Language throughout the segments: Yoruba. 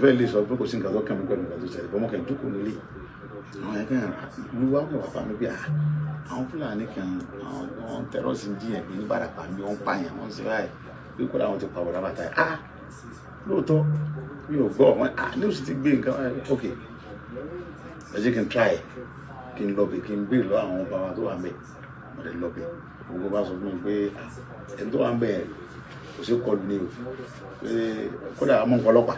fẹ́ lè sọ pé kò sí nǹkan tó kàn mí pẹ̀lú nǹkan tó ṣẹlẹ̀ bọ́mọ kàn jókòó nílé àwọn ẹ̀kẹ́ olúwa kò wá pa mí bí àwọn fúlàní kan àwọn tẹ́rọ̀sì ń jiyàn pé ní Ìbàràpá mi wọ́n ń pààyàn wọ́n sì ráì pé kó láwọn ti pa ọ̀rọ̀ bàtà yìí lóòótọ́ mi ò gbọ́ wọn ní oṣù ti gbé nǹkan ok ẹ jẹ́ kí n try kí n lọ́bẹ̀ kí n gbé lọ àwọn ọba wa tó wà ń bẹ̀ wọ́n lè lọ́bẹ̀ gbogbo bá sọ fún mi pé ẹni tó wà ń bẹ̀ kò sí kọlu ní o pé kódà àmọ́ nǹkan ọlọ́pàá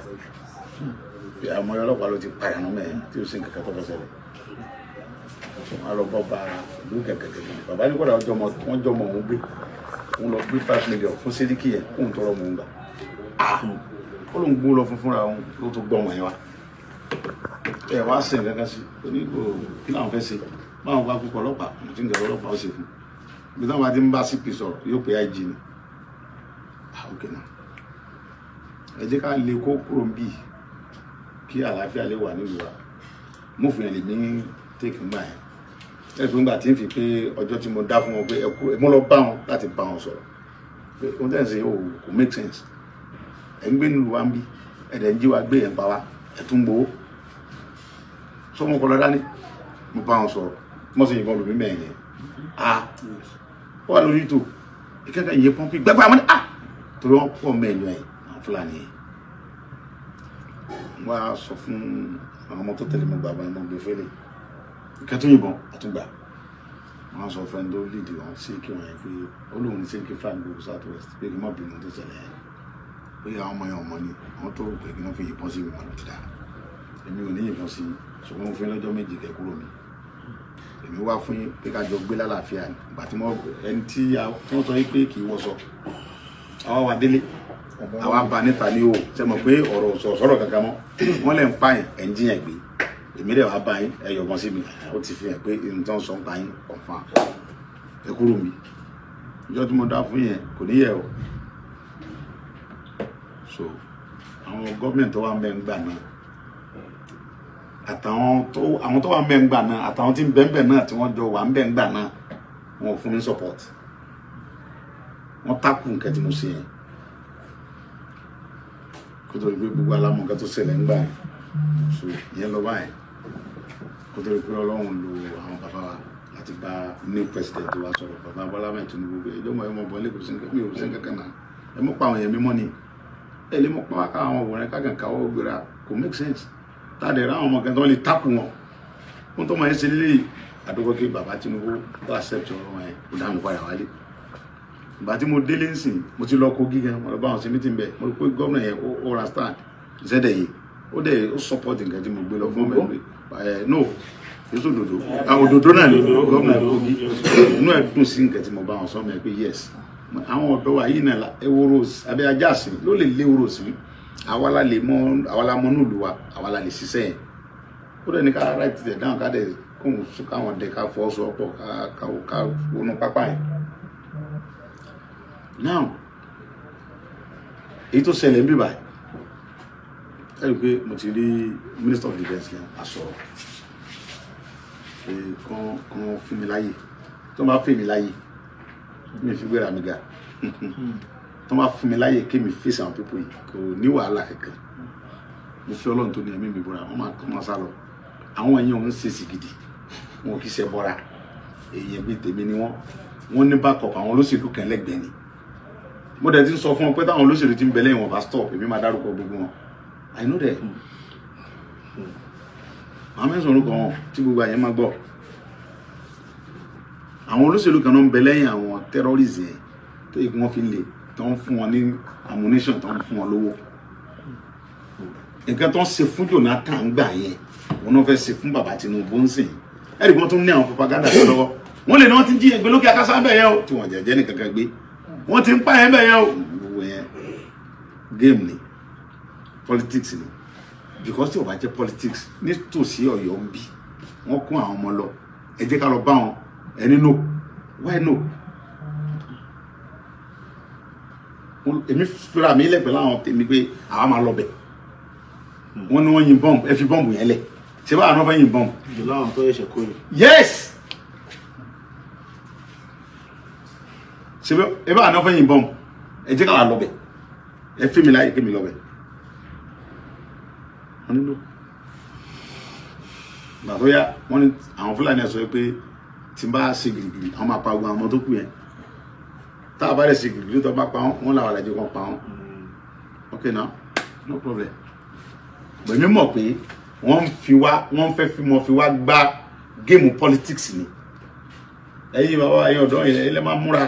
àmọ́ ọlọ́pàá ló ti padà nù mẹ́rin tí ó sì ń kẹ̀kẹ́ tó fẹ́ ṣẹlẹ̀ wọ́n lọ bọ́ bá ìlú kẹ̀kẹ́ bàbá ní kódà wọ́n jọ mọ̀ òun gbé òun lọ gbé 5 million fún Sẹ́ríkì yẹn kóun tọrọ mọ̀ òun gbà ó ló ń gbó lọ fúnra òun ló tó gbọ́ ọmọ yẹn wá ẹ wá sẹ̀ kankan sí onígbò kí làwọn fẹ́ ṣe báwọn bá kúkọ ọlọ́pàá mo ti ń gẹ̀rọ ọlọ́pàá ó ṣe fún bí táwọn bá ti ń bá CP sọ̀rọ̀ yóò pé IG ni ok náà ẹ jẹ́ ká lè kó kúrò ń bì kí àlàáfíà lè wà nílùú wa mo fi hàn lè ní take gbà yẹn ẹ fi ń gbà tí ń fi pé ọjọ́ tí mo dá fún wọn pé ẹ kú mo lọ bá wọn láti bá wọn sọ̀rọ̀ pé ohun tẹ́ ń ṣe kò make sense ẹ̀ ń gbé nílùú wa ń bí ẹ̀dẹ̀ ń jí wa gbé ẹ̀ ń pa wá ẹ̀ tún gbowó sọmọ kọlọ dání mo bá wọn sọ̀rọ̀ mo sì yìnbọn lómi mẹ́rin yẹn ó wà lórí ètò ìkẹ́kẹ́ ìyẹn pọ́ńpì gbẹ́gbẹ́ àwọn torí wọ́n pọ̀ mẹ́rin yẹn àwọn Fúlàní yẹn wọ́n á sọ fún àwọn ọmọ tó tẹ̀lé mi gbàgbọ́ ẹ̀ mọ́ gbé fẹ́lẹ̀ ìkẹ́tún yìnbọn àtúngbà wọ́n á sọ fẹ́ tó lídìí wọn Sẹ́ríkì wọn yẹn pé olóhùn Sẹ́ríkì Fúlàní gbogbo South West pé kí n má bínú tó ṣẹlẹ̀ yẹn pé àwọn ọmọ yẹn ọmọ ni àwọn tó rò pé kí wọ́n fi yìnbọn sí mi mọ́ lọ́tí dáa èmi ò ní yìnbọn sí ṣùgbọ́n mo fún yín lọ́jọ́ méjì kẹ́ kúrò mi èmi wá fún yín pé ká jọ gbé lálàáfíà ni ìgbà tí ẹni tí wọ́n sọ pé kì í wọṣọ àwa wà délé àwa bá níta ní o ṣe mọ̀ pé ọ̀rọ̀ sọ̀rọ̀ kankan mọ́ wọ́n lè ń pààyàn ẹ̀ ń jiyàn gbé èmi rẹ̀ wá bá yín ẹ yọ̀bọ̀n sí mi ó ti fi hàn pé nǹkan sọ ń pa yín ọ̀fà ẹ kúrò mi ìjọ tí mo dá fún yẹn kò ní yẹ o so àwọn gọ́ọ̀mẹ̀ntì tó wà ń bẹ́ ń gbà náà àwọn tó wà ń bẹ́ ń gbà náà àtàwọn tí ń bẹ́ ń bẹ́ náà tí wọ́n jọ wà ń bẹ́ ń gbà náà wọn ò fún mi support wọ́n tákù nǹkan tí mo ṣe yẹn kó tó rí pé gbogbo alámọ̀ nǹkan tó ṣẹlẹ̀ ń gbà yẹn so ìyẹn lọ báyìí kó tó rí pé Ọlọ́run lo àwọn bàbá wa láti bá new president wa sọ̀rọ̀ bàbá Bọ́lá Ahmed Tinubu pé ìjọba ẹ̀ mọ̀ bọ́ lẹ́kọ̀ọ́ sí mi ò sí kankan náà ẹ mọ̀ pa àwọn èèyàn mímọ́ ni ẹ lè mọ̀ pa wá ká àwọn òwúrẹ́ kákan káwọ́ gbéra kò make sense táàdẹ̀ ra àwọn ọmọ kan tó lè tákù wọn fún tó máa ń ṣe lílé àdókò kí bàbá Tinubu tó accept ọ̀rọ̀ wọn yẹn kó dá mi padà wálé ìgbà tí mo délé ń sìn mo ti lọ Kogi gan mo lọ bá wọn sí meeting bẹ́ẹ̀ mo rò pé gómìnà yẹn ó ra stand ìṣẹ́dẹ̀ yìí ó support nǹkan tí mo gbé lọ fún mẹ́rin no èso òdòdó òdòdó náà ni gómìnà Kogi inú ẹ̀ dùn sí nǹkan tí mo bá wọn sọ mẹ́ pé yes àwọn ọ̀dọ́ wa yìí náà ewúro abẹ́ ajá sí ló lè lé ewúro sí àwa la mọ nílùú wa àwa la lè ṣiṣẹ́ yẹn ó dẹ̀ ní ká right tẹ̀ dáhùn ká dẹ̀ kóhùn sún káwọn dẹ̀ ká fọ́ sọ pọ̀ ká wọnú pápá yẹn now èyí tó ṣẹlẹ̀ ń bí báyìí ẹ rí i pé mo ti rí Minister of Defence yẹn àsọ̀rọ̀ pé kán fún mi láyè tó bá fún mi láyè mi fi gbéra mi ga tó bá fún mi láyè kí mi fèsì àwọn pípọ̀ yìí kò ní wàhálà kankan mo fi Ọlọ́run tó ní ẹ̀mí mi bọ́ra wọ́n máa sá lọ àwọn èèyàn ń ṣe sí gidi wọn kì í ṣe bọ́ra èèyàn bíi tèmi ni wọ́n ní backup àwọn olóṣèlú kan lẹ́gbẹ̀ẹ́ ni mo dẹ̀ ti sọ fún wọn pé táwọn olóṣèlú ti ń bẹ lẹ́yìn wọn bá stop èmi máa dárúkọ gbogbo wọn I know that àwọn mẹ́sàn-án orúkọ wọn tí gbogbo àyẹ̀ máa gbọ́ àwọn olóṣèlú kan náà ń bẹ lẹ́yìn àwọn terrorists yẹn tó yẹ kí wọ́n fi lè tó ń fún wọn ní ammunition tó ń fún wọn lówó nǹkan tó ń ṣe fún Jonathan gbà yẹn wọn náà fẹ́ ṣe fún bàbá Tinubu ń sìn ẹ̀rí wọn tún ní àwọn propaganda tó lọ́wọ́ wọn lè ní wọn ti jí ẹgbẹ́ lókè akásá bẹ̀ yẹn o tí wọn jẹ́jẹ́ ní kankan gbé wọn ti ń pa yẹn bẹ̀ yẹn o gbogbo yẹn game ni politics ni because tí o bá jẹ́ politics nítòsí Ọ̀yọ́ ń bí wọ́n kún àwọn ọmọ lọ ẹ jẹ́ ká lọ bá wọn ẹni no why no èmi fúra mi lẹ́gbẹ̀ẹ́ láwọn tèmi pé àwa máa lọ bẹ̀ wọ́n ní wọ́n yin bọ́ǹbù ẹ fi bọ́ǹbù yẹn lẹ̀ ṣé báwa náà fẹ́ yin bọ́ǹbù. ìjọba àwọn tó yẹsẹ̀ kó yìí. yes ṣé báwa náà fẹ́ yin bọ́ǹbù ẹ jẹ́ ká wà lọ bẹ̀ ẹ fi mi láyè kí mi lọ bẹ̀ wọ́n nílò ìgbà tó yá wọ́n ní àwọn Fúlàní sọ pé tí n bá ṣe gìrìgìrì àwọn máa pa ogun àwọn ọmọ tó kù yẹn tá a bá lè ṣe gìrìgìrì tó bá pa wọ́n làwọn àlejò kan pa wọ́n okay now no problem gbẹ̀mí mọ̀ pé wọ́n fẹ́ fi wá gbá géèmù politics ni ẹ̀yin bàbá ẹ̀yin ọ̀dọ́ yẹn ilẹ̀ máa múra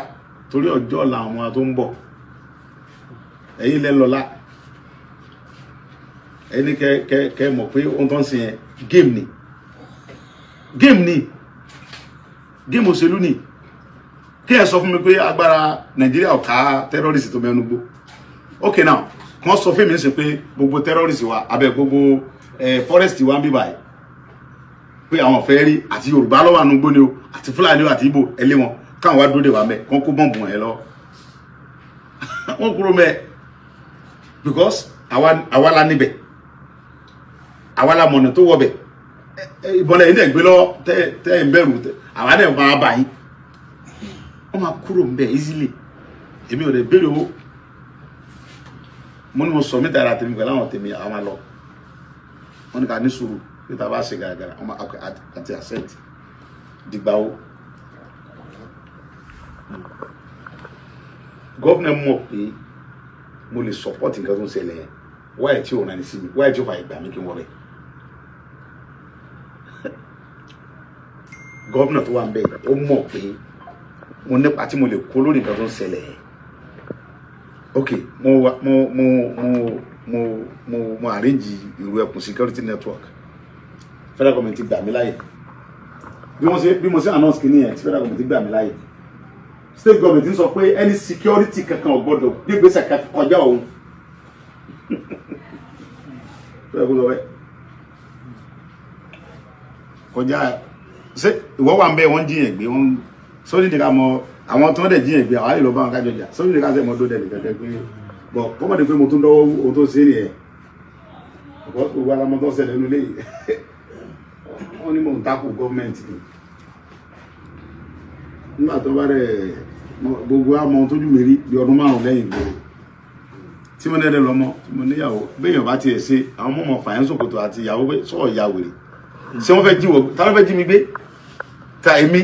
torí ọjọ́ ọ̀la àwọn ọmọ tó ń bọ̀ ẹ̀yin ilẹ̀ lọ́la ẹni kẹ mọ̀ pé ohun tó ń sin yẹn géèmù ni géèmù òṣèlú ni kí ẹ sọ fún mi pé agbára Nàìjíríà ọ̀ka terrorist tó mẹ́nu gbó okay now kàn sọ fún mi sí pé gbogbo terrorist wa abẹ gbogbo forest wa ń bí báyìí pé àwọn fẹ́ rí àti Yorùbá lọ́wọ́ ànúgbó ni o àti Fúlàní àti Ìgbò ẹlé wọn káwọn wá dúró dè wá mẹ́ kàn kó bọ́ǹbù ẹ̀ lọ wọ́n kúrò mẹ́ because àwa la níbẹ̀ àwa la mọ̀nà tó wọ̀ bẹ̀ ìbọ̀lẹ̀ yìí dẹ̀ gbé lọ tẹ́ ń bẹ̀rù àwa dẹ̀ máa bà yín wọ́n máa kúrò ń bẹ̀ easily èmi ò dẹ̀ béèrè owó mo ní mo sọ mí dára tèmi pẹ̀lú àwọn tèmi àwọn máa lọ wọ́n ní ká ní sùúrù níta bá ṣe gàràgàrà wọ́n máa àti accent dìgbà wo gọ́ọ̀nà mọ̀ pé mo lè support nǹkan tó ń ṣẹlẹ̀ yẹn wáyé tí ò náà ní sí mi wáyé tí ó fà ìgbà mi kí n wọ bẹ́ẹ̀ gọ́ọ̀nà tó wà ń bẹ̀ ó mọ̀ pé mo nípa tí mo lè kó lórí nǹkan tó ń ṣẹlẹ̀ yẹn ok mo arrange ìwé ẹkùn security network federal government gbà mí láyè bí mo ṣe announce kìíní yẹn tí federal government gbà mí láyè state government ń sọ pé any security kankan ò gbọdọ̀ gbégbèsè kọjá òun kọjá ṣé ìwọ wà ń bẹ wọn jiyàn gbé wọn sórí ìdíkà mọ àwọn tó ń dẹ̀ jíyàn gbé àwọn àlè lọ bá wọn kájọ jà sórí ìdíkà sẹ́ mọ́ tó dẹ̀ nìkan kẹ́ pé bọ̀ kọ́mọ̀dé pé mo tún dọ́wọ́ ohun tó ṣe nìyẹn ọ̀pọ̀ tó wà lámọ́ tó ṣẹlẹ̀ nílé yìí wọ́n ní mò ń takò gọ́ọ̀mẹ̀ntì ni nígbà tó bá rẹ̀ gbogbo àmọ́ tójú mi rí bí ọdún márùn lẹ́yìn ìgboro tí mo nẹ́rẹ̀ lọ́mọ tí mo níyàwó béèyàn bá tiẹ̀ ṣe àwọn mọ̀mọ́ fàyẹ́nsì òkòtò àti ìyàwó pé sọ̀rọ̀ ìyá wèrè ṣé wọ́n fẹ́ jí wọ́n táwọn fẹ́ jí mi gbé ta èmi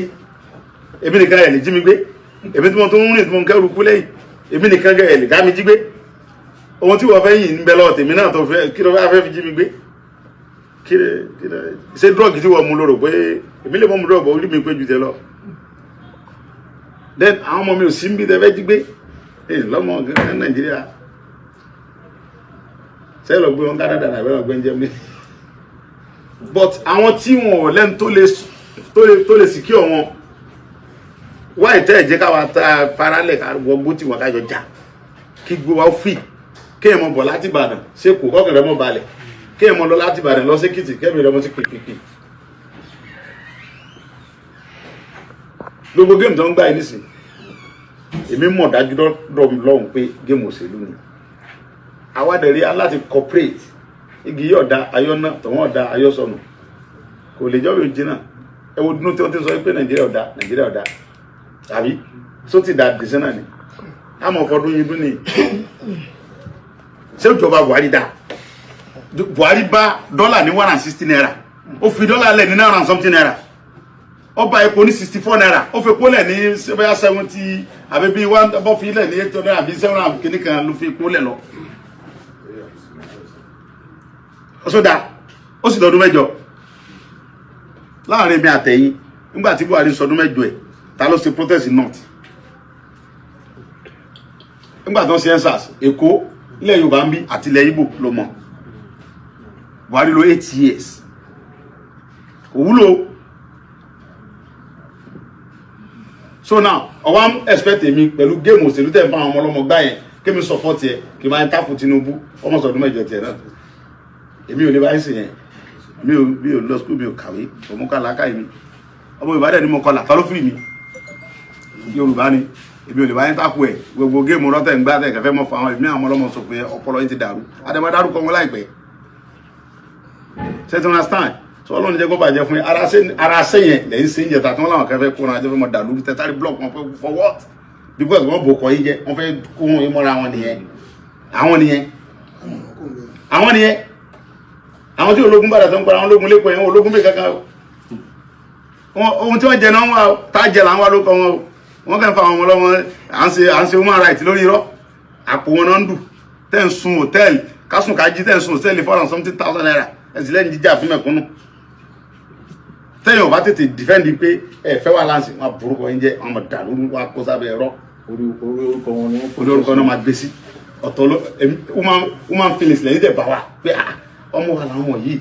nìkan ẹ̀ lè jí mi gbé èmi tí mo tún ń rìn tí mo ń kẹ́rù kú lẹ́yìn èmi nìkan ẹ̀ lè dá mi jí gbé ohun tí wọ́n fẹ́ yìn ń bẹ lọ́wọ́ tèmi náà tó fẹ́ kí ló fẹ́ fi jí mi gbé ṣé drọ́ọ̀gì tí wọ́n mú lóró pé èmi lè mọ́ mu drọ́ọ̀gì orí mi pé ju tẹ lọ then àwọn ọmọ mi ò sí ń bí tẹ fẹ́ jí gbé lọ́mọ gẹ́gẹ́ Nàìjíríà ṣé lọ gbé wọn Canada náà bẹ́ẹ̀ lọ gbé ń jẹ́ mi but àwọn tí wọn ò lẹ́nu tó lè secure wọn wáyé tẹ́ ẹ̀ jẹ́ káwa ta faralẹ̀ ká wọgbó tí wọ́n kájọ já kí gbó wa fi kéèyàn mọ̀ bọ̀ láti Ìbàdàn ṣé kò kọ́kàn rẹ̀ mọ̀ balẹ̀ kéèyàn mọ̀ lọ láti Ìbàdàn lọ sí Èkìtì kẹ́mi rẹ̀ mọ̀ sí pìpìpì gbogbo géèmù tó ń gbà yìí nísìn èmi mọ̀ dájú lọ́hùn pé géèmù òṣèlú ni àwádẹ̀rí aláti corporate igi yóò da ayọ́nà tọ̀wọ́n ọ̀dà ayọ́sọ̀nù kò lè jọ́ bí jìnnà ẹwọ́ dúnú tí wọ́n ti sọ pé Nàìjíríà ọ̀dà tàbí só ti dà dìsẹ́ náà ni a mọ̀ fọdún yìí dún ní ṣé ìjọba Buhari dá Buhari bá dọ́là ní 160 naira ó fi dọ́là lẹ̀ ní 900 something naira ó bá epo ní 64 naira ó fi epo lẹ̀ ní 70 àbí bí wọ́n bọ́ fi lẹ̀ ní 800 àbí 700 kìíní kan ló fi epo lẹ̀ lọ ọ̀ṣọ́dá ó sì lọ́dún mẹ́jọ láàrin mi àtẹ̀yìn nígbàtí Buhari sọdún mẹ́jọ ẹ̀ ta ló ṣe protest north nígbàtí wọ́n ṣe ensars Èkó ilẹ̀ Yorùbá ń bí àti ilẹ̀ Ìgbò ló mọ̀ Buhari lò 8 years kò wúlò so now ọwọ́ am expect èmi pẹ̀lú géèmù òṣèlú tẹ̀ ń fa àwọn ọmọ ọlọ́mọ gbá yẹn kémi support yẹ kí n máa ń tápù Tinubu ọmọ sọdún mẹ́jọ tiẹ̀ náà èmi ò lè bá ẹ̀sìn yẹn mi ò lọ school mi ò kàwé òmùkà làákàyè mi ọmọ Ìbàdàn ni mo kọlà ta ló fìrì mi Yorùbá ni èmi ò lè bá yẹn tápù ẹ̀ gbogbo géèmù rọ́tẹ̀ ń gbá tẹ̀ kẹfẹ́ mọ́ fa àwọn èmi àwọn ọlọ́mọ sọ pé ọpọlọ yìí ti dàrú adẹ́mọ́ dárúkọ wọn láìpẹ́ ṣe ti understand so Ọlọ́run jẹ́ kó bàjẹ́ fún yín ara ṣe yẹn lẹ́yìn sí ìjẹta tí wọ́n láwọn kẹfẹ́ kó náà jẹ́ fẹ́ mọ́ dàlú tẹ́tàrí block wọn fẹ́ for what because wọ́n bò kọ́ yín jẹ́ wọ́n fẹ́ kó wọn mọ́ra wọn nìyẹn àwọn nìyẹn àwọn tí ológun bàdà tó ń para àwọn ológun lẹ́kọ̀ọ́ yẹn ológun bí kankan ohun tí wọ́n jẹ náà wà tá jẹ là ń wá lóko wọn o wọ́n kàn fa àwọn ọmọ lọ́wọ́ à ń ṣe human right lórí irọ́ àpò wọn náà ń dù tẹ́ ń sun hòtẹ́ẹ̀lì kásùn kájí tẹ́ ń sun hòtẹ́ẹ̀lì 400,000 naira ẹ̀sìn lẹ́yìn jíjà fún mẹ̀kúnnù tẹ́yìn ò bá tètè dìfẹ́ǹdì pé ẹ̀fẹ́ wà láǹsì wọn burúkọ yín jẹ́ ọmọ dàlú wa kó sábẹ́ ẹ̀rọ orí orúkọ náà máa gbé sí ọ̀tọ̀ ló human feelings lẹ́yìn tẹ̀ bá wa pé ọmọ wa làwọn ọmọ yìí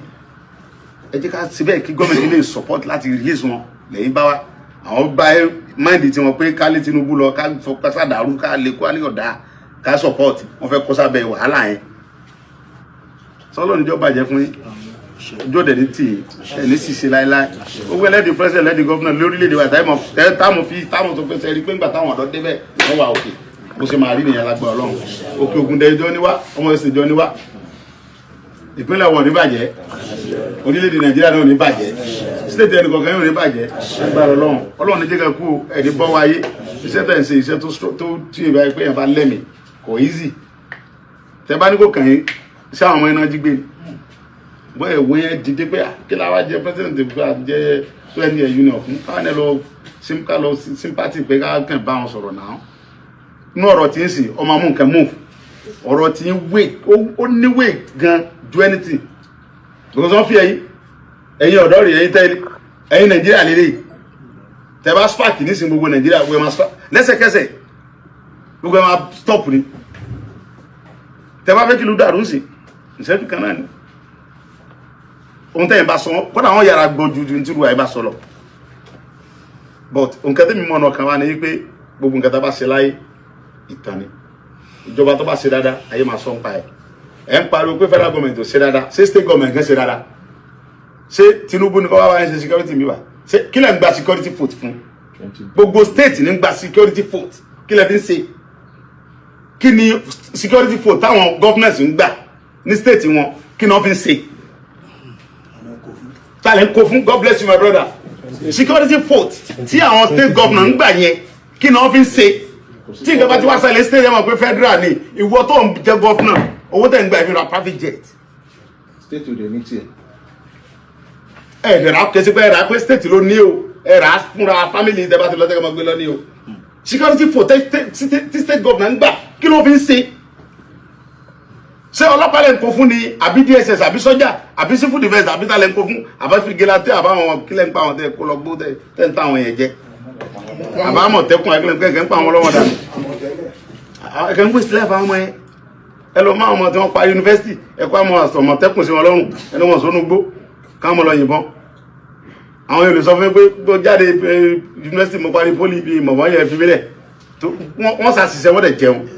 ẹ jẹ́ ká síbẹ̀ kí gọ́ọ̀mẹ̀ntì lè support láti release wọn lẹ́yìn bá wa àwọn bá máìndì tí wọn pé ká lé Tinubu lọ ká sàdàrú ká lè kó àníyànda ká support wọn fẹ́ kó sábẹ́ wàhálà yẹn sọ́lọ́ níjọ́ bàjẹ́ fún yín ojú ọ̀dẹ̀ ní tì ẹ̀ ní ṣìṣe láéláé ó gbé lẹ́dí president lẹ́dí gọ́fúnà lórílẹ̀‐èdè wa táwọn tó pèsè rí pé ńgbà táwọn ọ̀dọ́ débẹ̀ wọ́n wà òkè bó ṣe máa rí nìyẹn lágbára Ọlọ́run òkè Ògùn dẹ̀ ìjọ níwá ọmọ ẹ̀sìn ìjọ níwá ìpínlẹ̀ wọn ò ní bàjẹ́ orílẹ̀‐èdè Nàìjíríà náà ò ní bàjẹ́ state ẹnì kọ̀ọ̀kan yóò ní bàjẹ́ lágbára Ọlọ́run ní jẹ́ ká kú ẹ̀dí bọ́ wáyé iṣẹ́ tẹ̀ ń ṣe iṣẹ́ tó tí ìbá pé yẹn bá lẹ́mìí kò easy tẹ bá ní kò kàn yín sí àwọn ọmọ iná jí gbé bọ́ ẹ̀wọ́ yẹn dìde pé kí la wá jẹ president bá jẹ́ twenty union fún káwọn ẹ̀ lọ sympathy pé ká kàn bá wọn sọ̀rọ̀ náà inú ọ̀rọ̀ tí ń sìn ọmọ amú nǹkan move ọ̀rọ̀ tí ń wé ó ní wé gan ju anything because wọ́n fi ẹ̀yin ọ̀dọ́ rẹ̀ ẹ̀yin Nàìjíríà lélẹ̀ tẹ bá spark nísìn gbogbo Nàìjíríà gbogbo ẹ̀ máa spark lẹ́sẹ̀kẹsẹ̀ gbogbo ẹ̀ máa stop ni tẹ bá fẹ́ kí ló dàrú sí ìṣẹ́jú kan náà ni ohun tẹ́yìn bá sọ kọ́nà àwọn yàrá gbọ́ ju tí ruwa yìí bá sọ lọ but nǹkan tẹ́mi mọ̀ ọ̀nà kan wá ní pé gbogbo nǹkan tá bá ṣe láyé ìtàn ni ìjọba tó bá ṣe dáadáa ayé máa sọ ń pa ẹ̀ ń pariwo pé federal government ò ṣe dáadáa ṣé state government kan ṣe dáadáa ṣé Tinubu ní kọ́ wá wáyé ṣe security mi wá ṣé kí lẹ́ ń gba security vote fún gbogbo state ní ń gba security vote kí lẹ́ fi ń ṣe kí ni security vote táwọn governors ń gbà ní state wọn kí ni wọ́n fi ń ṣe talent kò fún God bless you my brother security vote tí àwọn state governor ń gbà yẹn kí ni wọ́n fi ń ṣe tí nǹkan bá ti wá ṣẹlẹ̀ state yẹn mọ̀ pé federal ni ìwọ tó ń jẹ governor owó tẹ̀ ń gbà ìfira private jet state ò dé ní tiẹ̀ ẹ̀ẹ́dẹ̀rà kẹsí pé ẹ̀rà pé state ló ní o ẹ̀rà fúnra family ìdẹ́bà ti lọ́tẹ́ kọ́ gbé lọ ní o security vote tí state governor ń gbà kí ló fi ń ṣe ṣé ọlọ́pàá lè ń kó fún ni àbí DSS àbí sọ́jà àbí civil defence àbí tá lè ń kó fún àbá fìgélàtẹ́ àbáwọn kílẹ̀ ń pa àwọn tẹ́ kó lọ gbó tẹ́ ń ta àwọn yẹn jẹ àbámọ̀ tẹ́kùn ẹgbẹ́ ń pa àwọn ọlọ́wọ́ dànù ẹ̀kẹ́ ń gbèsè lẹ́fà ọmọ yẹn ẹ lọ máa ọmọ tí wọ́n pa yunifásitì ẹ̀kọ́ àmọ́ tẹ́kùn sí wọn lọ́rùn ẹni wọn sọ́nù gbó káwọn lọ yìnbọn àwọn yóò lè sọ fún pé tó jáde yunifásitì mo parí pólì bíi mọ̀mọ́ yẹn fi mílẹ̀ wọ́n ṣàṣìṣẹ́ wọ́n dẹ̀ jẹun.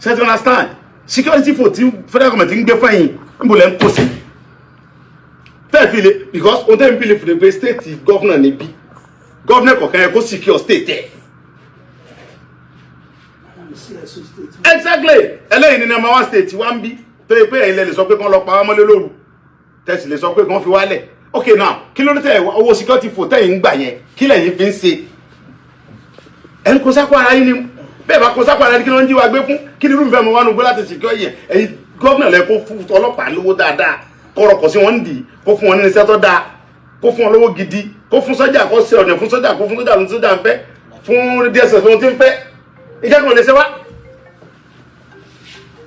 So you understand? Security for federal government ń gbé fẹ́yìn níbo lẹ́ ń kó sí. Tẹ́ẹ̀ fi le because ohun tẹ́ ń bí le fún the state governor ní bí governor kọ̀ọ̀kan yẹ kó secure state ẹ̀. Exactly eléyìí ni number one state wá ń bí tó yẹ pé ẹ̀yin lè sọ pé kán lọ pa wá mọ́lé lóru tẹ̀sí lè sọ pé kán fi wálẹ̀. Okay now kí ló dé tẹ̀ owó security for tẹ̀yìn ń gbà yẹn kí lẹ̀yin fi ń ṣe. Ẹ̀ ń kó sápò ara yín ni bẹ́ẹ̀ bá kó sápò ara yín kí ló ń jí wa gbé fún kí ni irú ìfẹ́ mọ wá nugbó láti secure yẹn ẹ̀yin gómìnà lẹ kó fún ọlọ́pàá lówó dáadáa kọ̀rọ̀kọ̀ sí wọn ń dì kó fún wọn ní iṣẹ́ tó dáa kó fún wọn lówó gidi kó fún sọ́jà kó ṣe ọ̀nà fún sọ́jà kó fún sọ́jà ní sọ́jà ń fẹ́ fún DSS tó ti ń fẹ́ ìjẹ́kùn lè ṣe wá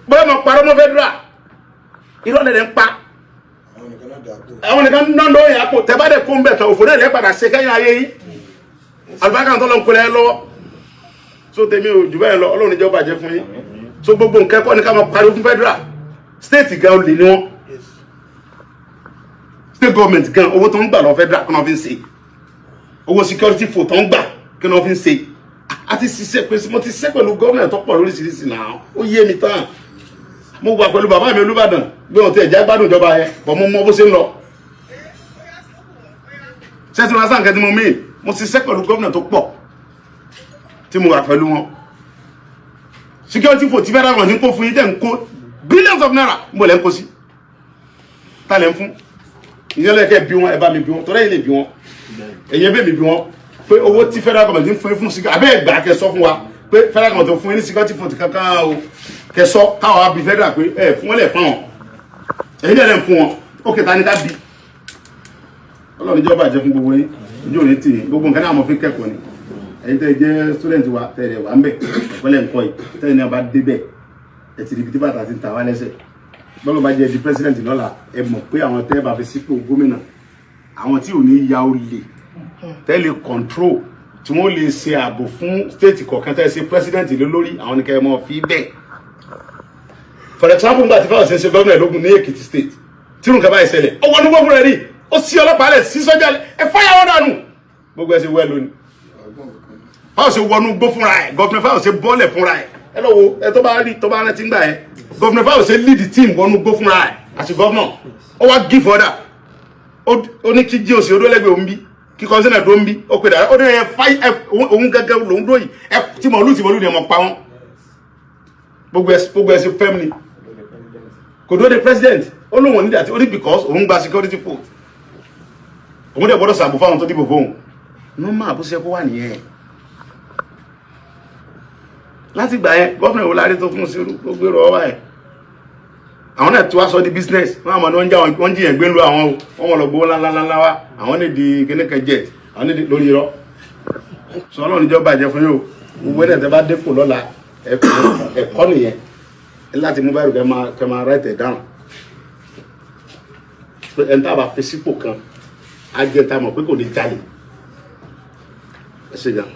bóyá mo parọ́ mọ́ federal irọ́ lẹ̀ ń pa àwọn nìkan náà lóyè àpò tẹ́ bá dẹ̀ kó ń bẹ̀ tán òfò náà lẹ́ padà ṣe kẹ́yìn ayé yìí àlùbáríkà tó lọ ń kulẹ̀ lọ́wọ́ so tèmi ò jù bẹ́ẹ̀ lọ ọlọ́run ìjọba bàjẹ́ fún yín so gbogbo nǹkan kọ́ ni ká máa pariwo fún federal state gan olè ni wọ́n state government gan owó tó ń gbà lọ federal kí wọ́n fi ń ṣe owó security fò tó ń gbà kí wọ́n fi ń ṣe àti ṣiṣẹ́ pé mo ti ṣiṣẹ́ pẹ̀lú gómìnà tó pọ̀ lóríṣiríṣi náà ó yé mi tán mo wà pẹ̀lú bàbá mi Olúbàdàn bí wọ́n ti ẹ̀já gbádùn ìjọba yẹn bọ̀ mo mọ bó ṣe ń lọ ṣé tí wọ́n sá nǹkan tí mo mí mo ti ṣiṣẹ́ pẹ̀lú gómìnà tó pọ̀ tí mo wà pẹ̀lú wọn security for ti federal government ń kó fún yín tẹ́ ń kó billions of naira mo lẹ́ ń kó sí ta lẹ́ ń fún ìyẹnlẹ́kẹ́ bí wọn ẹ bá mi bí wọn tọ́lá yìí lè bí wọn ẹ̀yẹ bẹ́ẹ̀ mi bí wọn pé owó tí federal government ń fún yín fún security abẹ́ ẹ̀gbà kẹ́ sọ fún wa pé federal government fún yín ní security for ti kankan o kẹsọ káwọn abi federal pé fún wọn lẹ fún wọn ẹ̀yin dẹ̀ lẹ́ fún wọn ó kẹta ní ká bí ọlọ́run ìjọba jẹ́ fún gbogbo yín ojú òní tì yín gbogbo nǹkan náà mo fi kẹ́kọ̀ọ́ ni ẹ̀yin tẹ́ jẹ́ student wa tẹ́ wà ń bẹ̀ ẹ̀kọ́lẹ̀ nǹkan yìí tẹ́ ní ọba débẹ̀ ẹ̀ ti di ibi tí bàtà ti ń ta wá lẹ́sẹ̀ bọ́lá bá jẹ́ di president lọ́la ẹ mọ̀ pé àwọn tẹ́ bá fi sípò gómìnà àwọn tí ò ní ya olè tẹ́ lè control tí wọ́n lè ṣe ààbò fún state kọ̀ọ̀kan tẹ́ ṣe president lé lórí àwọn ní kẹ́ ẹ mọ̀ fi bẹ́ẹ̀. For example nígbà tí fáwọn ṣe gómìnà lógun ní Èkìtì state tí nǹkan báyìí ṣẹlẹ̀ ó wọnú gbọ́ fúnra ẹ̀ rí ó sí ọlọ́pàá lẹ̀ sí sọ́jà ẹ fáyà wọn dànù gbogbo ẹ ṣe wẹ́ lónìí. fáwọn ṣe wọnú gbọ́ fúnra ẹ̀ gọ́fìnà fáwọn ṣe bọ́ọ̀lẹ̀ fúnra ẹ̀ ẹ lọ wo ẹ tó bá rí tó bá rántí gbà ẹ gọ́fìnà fáwọn ṣe lead team wọnú gbọ́ fúnra ẹ̀ àti gọ́fìnà ó wá give order ó ní kí jí òsì odólẹ́gbẹ̀ẹ́ òun bí kí kọ́nsẹ́nà tó ń bí ó pè dára ó ní ẹ fáì òun gẹ́gẹ́ lòun dó yìí ẹ tí mọ̀lú ni ẹ mọ̀ pa wọ́n gbogbo ẹ sí fẹ́mi kò dó de president ó lóun ní dàtí ó ní because òun gba security post òun dẹ̀ gbọ́dọ̀ sàbò fáwọn tó dìbò fóun ní máa bó ṣe kó wà nìyẹn láti gbà yẹn gọ́fìnà ìwò láre tó fún sí ó gbèrò ọwá ẹ̀ àwọn náà tí wá sọ di business wọ́n àmọ́ ní wọ́n jiyàn gbé lu àwọn wọ́n mọ̀ lọ gbówó ńláńláńlá wá àwọn ní di kẹ́nẹ́kẹ́ jet àwọn ní lórí irọ́ sọ ọlọ́run níjọ́ bàjẹ́ fún yóò gbogbo ẹ̀ tẹ́ bá dépò lọ́la ẹ̀kọ́ nìyẹn láti mú báyìí kẹ́ máa write it down pé ẹni tá a bá fi sípò kan á jẹ́ tá a mọ̀ pé kò ní jalè ẹ ṣe gan.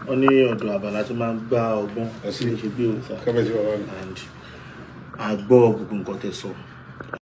wọ́n ní ọ̀dọ̀ àbàlá tó máa ń gbá ọgbọ́n ṣe bí òòsà and àgbọ̀ gbogbo nǹkan tẹ́ sọ